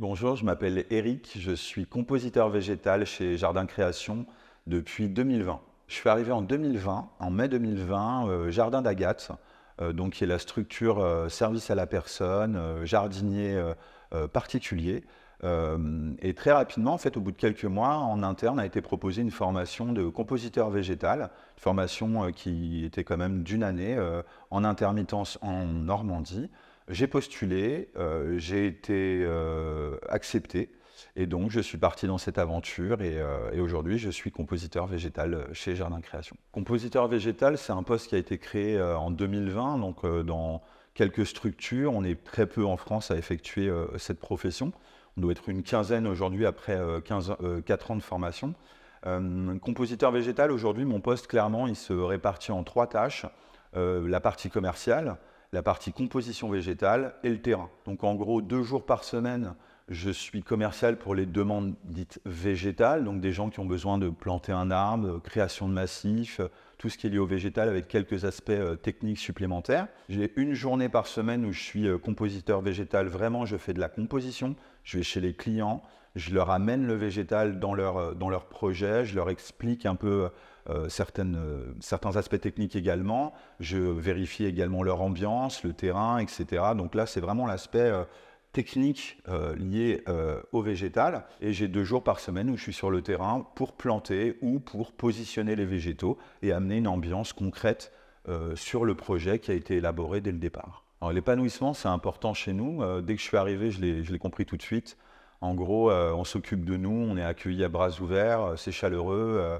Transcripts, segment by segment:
Bonjour, je m'appelle Eric, je suis compositeur végétal chez Jardin Création depuis 2020. Je suis arrivé en 2020, en mai 2020, Jardin d'Agathe, donc qui est la structure service à la personne, jardinier particulier. Et très rapidement, en fait, au bout de quelques mois, en interne a été proposée une formation de compositeur végétal, une formation qui était quand même d'une année en intermittence en Normandie. J'ai postulé, j'ai été accepté et donc je suis parti dans cette aventure et aujourd'hui je suis compositeur végétal chez Jardin Création. Compositeur végétal, c'est un poste qui a été créé en 2020, donc dans quelques structures. On est très peu en France à effectuer cette profession. On doit être une quinzaine aujourd'hui après 4 ans de formation. Compositeur végétal, aujourd'hui, mon poste, clairement, il se répartit en 3 tâches. La partie commerciale, la partie composition végétale et le terrain. Donc en gros, 2 jours par semaine, je suis commercial pour les demandes dites végétales, donc des gens qui ont besoin de planter un arbre, création de massifs, tout ce qui est lié au végétal avec quelques aspects techniques supplémentaires. J'ai une journée par semaine où je suis compositeur végétal, vraiment je fais de la composition, je vais chez les clients, je leur amène le végétal dans leur projet, je leur explique un peu certains aspects techniques également, je vérifie également leur ambiance, le terrain, etc. Donc là, c'est vraiment l'aspect technique lié au végétal. Et j'ai 2 jours par semaine où je suis sur le terrain pour planter ou pour positionner les végétaux et amener une ambiance concrète sur le projet qui a été élaboré dès le départ. Alors, l'épanouissement, c'est important chez nous. Dès que je suis arrivé, je l'ai compris tout de suite. En gros, on s'occupe de nous, on est accueillis à bras ouverts, c'est chaleureux.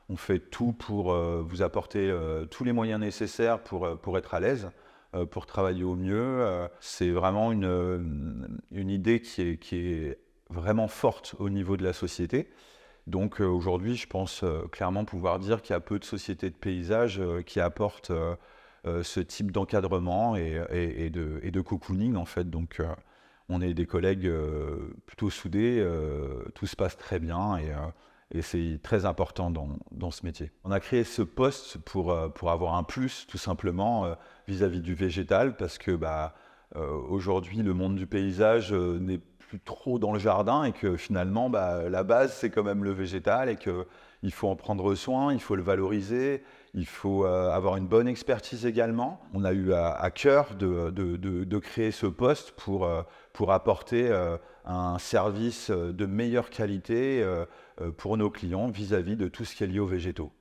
On fait tout pour vous apporter tous les moyens nécessaires pour être à l'aise, pour travailler au mieux. C'est vraiment une idée qui est vraiment forte au niveau de la société. Donc aujourd'hui, je pense clairement pouvoir dire qu'il y a peu de sociétés de paysage qui apportent ce type d'encadrement et de cocooning en fait. Donc on est des collègues plutôt soudés, tout se passe très bien et c'est très important dans ce métier. On a créé ce poste pour avoir un plus tout simplement vis-à-vis du végétal parce que aujourd'hui le monde du paysage n'est plus trop dans le jardin et que finalement la base c'est quand même le végétal et qu'il faut en prendre soin, il faut le valoriser, il faut avoir une bonne expertise également. On a eu à cœur de créer ce poste pour apporter un service de meilleure qualité pour nos clients vis-à-vis de tout ce qui est lié aux végétaux.